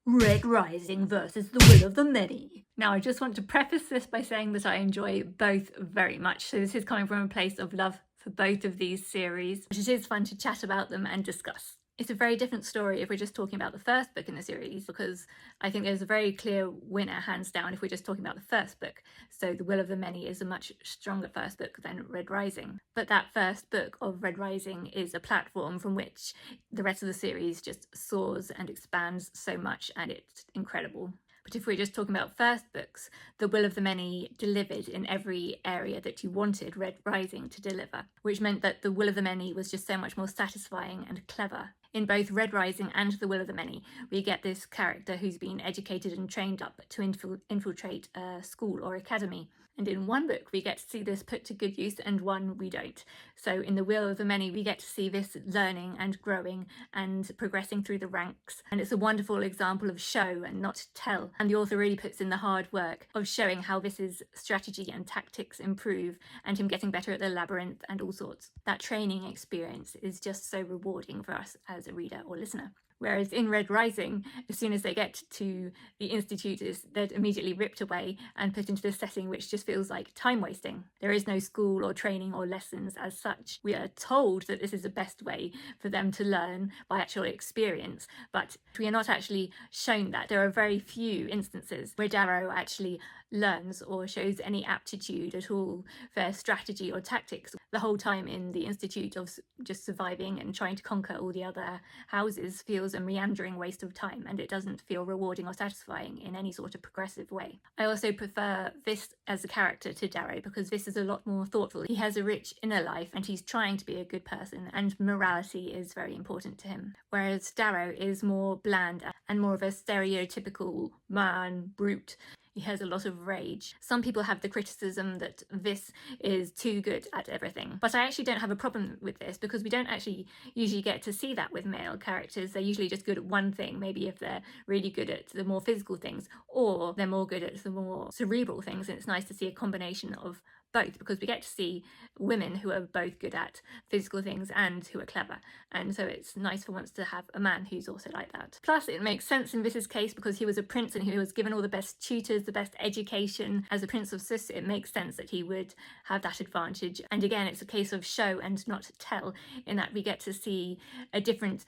Red Rising versus The Will of the Many. Now, I just want to preface this by saying that I enjoy both very much. So this is coming from a place of love for both of these series, but it is fun to chat about them and discuss. It's a very different story if we're just talking about the first book in the series, because I think there's a very clear winner, hands down, if we're just talking about the first book. So The Will of the Many is a much stronger first book than Red Rising. But that first book of Red Rising is a platform from which the rest of the series just soars and expands so much, and it's incredible. But if we're just talking about first books, The Will of the Many delivered in every area that you wanted Red Rising to deliver, which meant that The Will of the Many was just so much more satisfying and clever. In both Red Rising and The Will of the Many, we get this character who's been educated and trained up to infiltrate a school or academy. And in one book, we get to see this put to good use, and one we don't. So in The Will of the Many, we get to see this learning and growing and progressing through the ranks. And it's a wonderful example of show and not tell. And the author really puts in the hard work of showing how Vis's strategy and tactics improve, and him getting better at the labyrinth and all sorts. That training experience is just so rewarding for us as a reader or listener. Whereas in Red Rising, as soon as they get to the Institute, they're immediately ripped away and put into this setting which just feels like time wasting. There is no school or training or lessons as such. We are told that this is the best way for them to learn by actual experience, but we are not actually shown that. There are very few instances where Darrow actually learns or shows any aptitude at all for strategy or tactics. The whole time in the Institute of just surviving and trying to conquer all the other houses feels a meandering waste of time, and it doesn't feel rewarding or satisfying in any sort of progressive way. I also prefer Vis as a character to Darrow because Vis is a lot more thoughtful. He has a rich inner life and he's trying to be a good person, and morality is very important to him. Whereas Darrow is more bland and more of a stereotypical man, brute. He has a lot of rage. Some people have the criticism that Vis is too good at everything, but I actually don't have a problem with this because we don't actually usually get to see that with male characters. They're usually just good at one thing, maybe if they're really good at the more physical things, or they're more good at the more cerebral things, and it's nice to see a combination of both because we get to see women who are both good at physical things and who are clever, and so it's nice for once to have a man who's also like that. Plus it makes sense in Vis's case because he was a prince and he was given all the best tutors, the best education. As a Prince of Sus, it makes sense that he would have that advantage. And again, it's a case of show and not tell, in that we get to see a different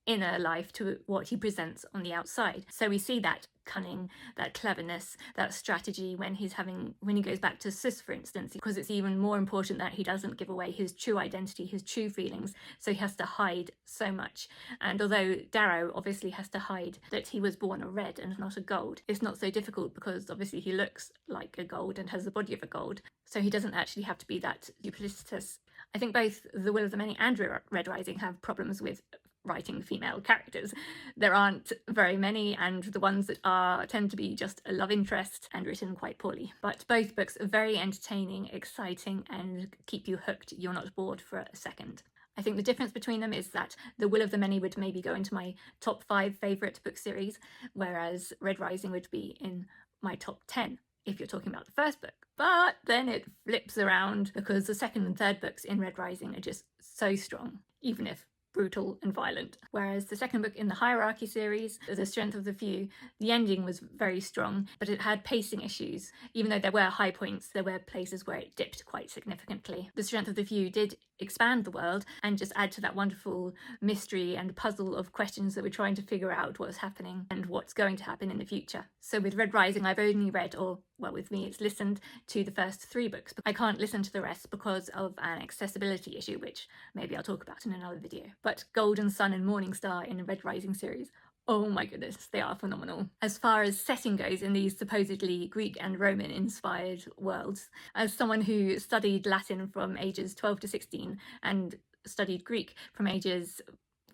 inner life to what he presents on the outside. So we see that cunning, that cleverness, that strategy when he goes back to Sus, for instance, because it's even more important that he doesn't give away his true identity, his true feelings, so he has to hide so much. And although Darrow obviously has to hide that he was born a red and not a gold, it's not so difficult because obviously he looks like a gold and has the body of a gold, so he doesn't actually have to be that duplicitous. I think both The Will of the Many and Red Rising have problems with writing female characters. There aren't very many, and the ones that are tend to be just a love interest and written quite poorly. But both books are very entertaining, exciting, and keep you hooked. You're not bored for a second. I think the difference between them is that The Will of the Many would maybe go into my top 5 favourite book series, whereas Red Rising would be in my top 10 if you're talking about the first book. But then it flips around because the second and third books in Red Rising are just so strong, even if brutal and violent. Whereas the second book in the Hierarchy series, The Strength of the Few, the ending was very strong, but it had pacing issues. Even though there were high points, there were places where it dipped quite significantly. The Strength of the Few did expand the world and just add to that wonderful mystery and puzzle of questions that we're trying to figure out what's happening and what's going to happen in the future. So with Red Rising, I've only read, or well, with me, it's listened to the first 3 books, but I can't listen to the rest because of an accessibility issue, which maybe I'll talk about in another video. But Golden Sun and Morning Star in the Red Rising series, oh my goodness, they are phenomenal. As far as setting goes in these supposedly Greek and Roman inspired worlds, as someone who studied Latin from ages 12 to 16 and studied Greek from ages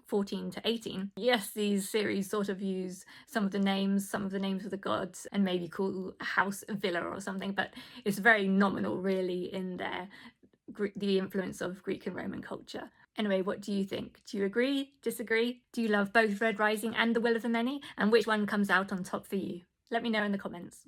14 to 18. Yes, these series sort of use some of the names of the gods, and maybe call a house a villa or something, but it's very nominal really in the influence of Greek and Roman culture. Anyway, what do you think? Do you agree? Disagree? Do you love both Red Rising and The Will of the Many? And which one comes out on top for you? Let me know in the comments.